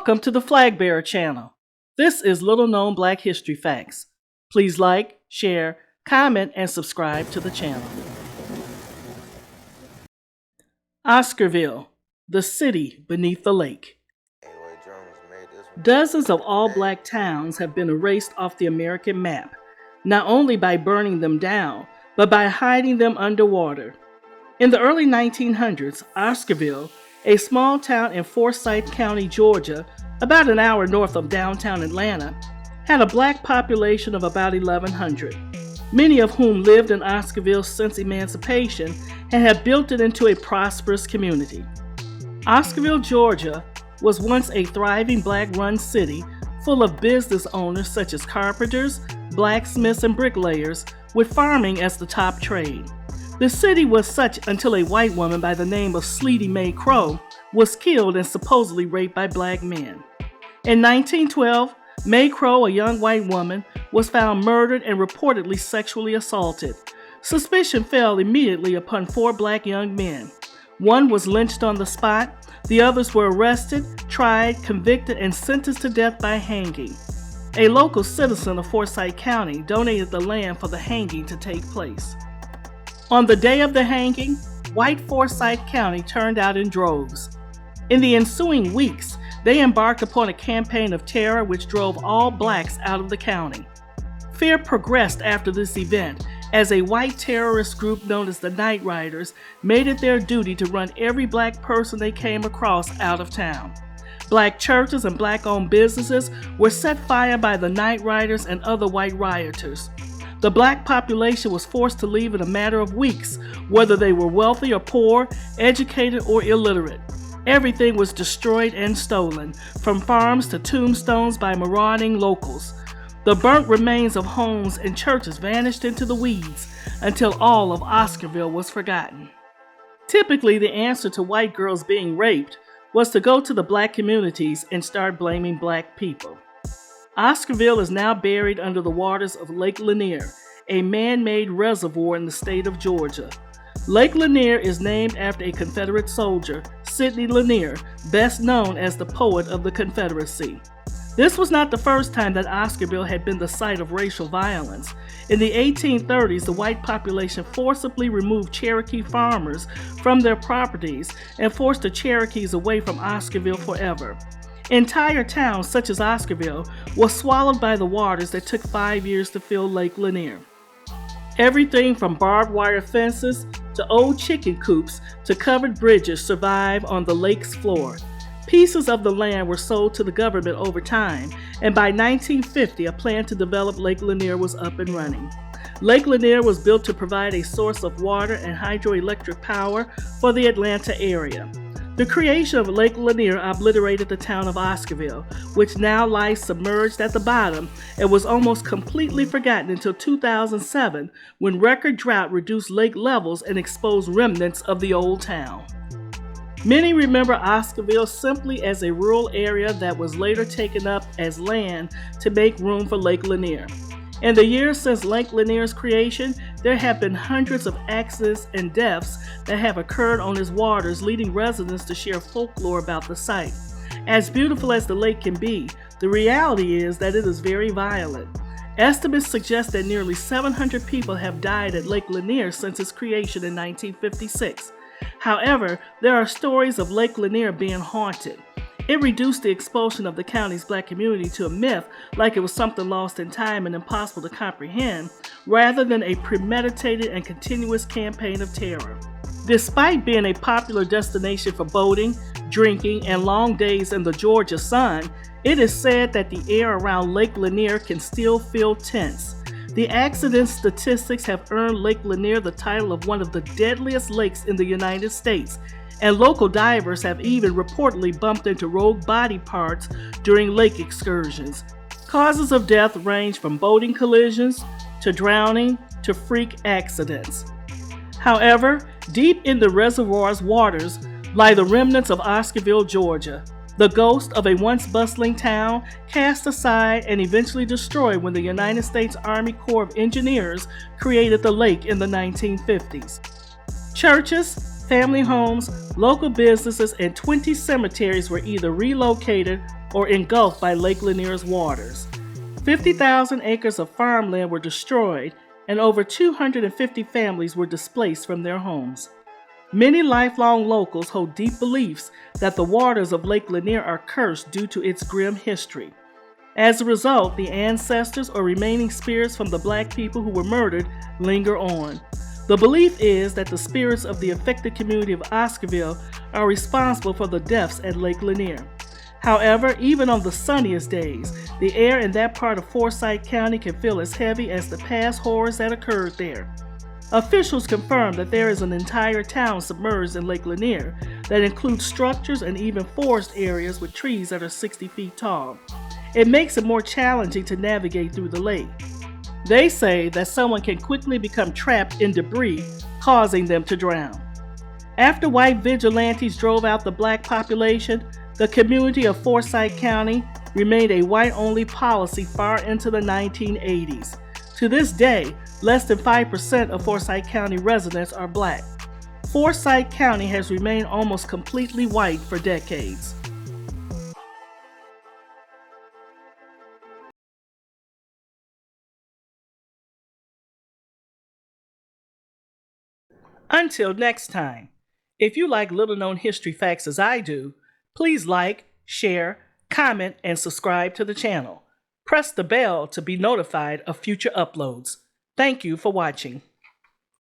Welcome to the Flag Bearer channel. This is Little Known Black History Facts. Please like, share, comment, and subscribe to the channel. Oscarville, the city beneath the lake. Dozens of all-black towns have been erased off the American map, not only by burning them down, but by hiding them underwater. In the early 1900s, Oscarville, a small town in Forsyth County, Georgia, about an hour north of downtown Atlanta, had a black population of about 1,100, many of whom lived in Oscarville since emancipation and had built it into a prosperous community. Oscarville, Georgia, was once a thriving black-run city full of business owners such as carpenters, blacksmiths, and bricklayers, with farming as the top trade. The city was such until a white woman by the name of Sleety Mae Crow was killed and supposedly raped by black men. In 1912, Mae Crow, a young white woman, was found murdered and reportedly sexually assaulted. Suspicion fell immediately upon 4 black young men. One was lynched on the spot. The others were arrested, tried, convicted, and sentenced to death by hanging. A local citizen of Forsyth County donated the land for the hanging to take place. On the day of the hanging, white Forsyth County turned out in droves. In the ensuing weeks, they embarked upon a campaign of terror which drove all blacks out of the county. Fear progressed after this event as a white terrorist group known as the Night Riders made it their duty to run every black person they came across out of town. Black churches and black-owned businesses were set fire by the Night Riders and other white rioters. The black population was forced to leave in a matter of weeks, whether they were wealthy or poor, educated or illiterate. Everything was destroyed and stolen, from farms to tombstones by marauding locals. The burnt remains of homes and churches vanished into the weeds until all of Oscarville was forgotten. Typically, the answer to white girls being raped was to go to the black communities and start blaming black people. Oscarville is now buried under the waters of Lake Lanier, a man-made reservoir in the state of Georgia. Lake Lanier is named after a Confederate soldier, Sidney Lanier, best known as the poet of the Confederacy. This was not the first time that Oscarville had been the site of racial violence. In the 1830s, the white population forcibly removed Cherokee farmers from their properties and forced the Cherokees away from Oscarville forever. Entire towns, such as Oscarville, were swallowed by the waters that took 5 years to fill Lake Lanier. Everything from barbed wire fences to old chicken coops to covered bridges survive on the lake's floor. Pieces of the land were sold to the government over time, and by 1950, a plan to develop Lake Lanier was up and running. Lake Lanier was built to provide a source of water and hydroelectric power for the Atlanta area. The creation of Lake Lanier obliterated the town of Oscarville, which now lies submerged at the bottom and was almost completely forgotten until 2007, when record drought reduced lake levels and exposed remnants of the old town. Many remember Oscarville simply as a rural area that was later taken up as land to make room for Lake Lanier. In the years since Lake Lanier's creation, there have been hundreds of accidents and deaths that have occurred on its waters, leading residents to share folklore about the site. As beautiful as the lake can be, the reality is that it is very violent. Estimates suggest that nearly 700 people have died at Lake Lanier since its creation in 1956. However, there are stories of Lake Lanier being haunted. It reduced the expulsion of the county's black community to a myth, like it was something lost in time and impossible to comprehend, rather than a premeditated and continuous campaign of terror. Despite being a popular destination for boating, drinking, and long days in the Georgia sun, it is said that the air around Lake Lanier can still feel tense. The accident statistics have earned Lake Lanier the title of one of the deadliest lakes in the United States, and local divers have even reportedly bumped into rogue body parts during lake excursions. Causes of death range from boating collisions to drowning to freak accidents. However, deep in the reservoir's waters lie the remnants of Oscarville, Georgia, the ghost of a once bustling town cast aside and eventually destroyed when the United States Army Corps of Engineers created the lake in the 1950s. Churches, family homes, local businesses, and 20 cemeteries were either relocated or engulfed by Lake Lanier's waters. 50,000 acres of farmland were destroyed, and over 250 families were displaced from their homes. Many lifelong locals hold deep beliefs that the waters of Lake Lanier are cursed due to its grim history. As a result, the ancestors or remaining spirits from the Black people who were murdered linger on. The belief is that the spirits of the affected community of Oscarville are responsible for the deaths at Lake Lanier. However, even on the sunniest days, the air in that part of Forsyth County can feel as heavy as the past horrors that occurred there. Officials confirm that there is an entire town submerged in Lake Lanier that includes structures and even forest areas with trees that are 60 feet tall. It makes it more challenging to navigate through the lake. They say that someone can quickly become trapped in debris, causing them to drown. After white vigilantes drove out the Black population, the community of Forsyth County remained a white-only policy far into the 1980s. To this day, less than 5% of Forsyth County residents are Black. Forsyth County has remained almost completely white for decades. Until next time, if you like little-known history facts as I do, please like, share, comment, and subscribe to the channel. Press the bell to be notified of future uploads. Thank you for watching.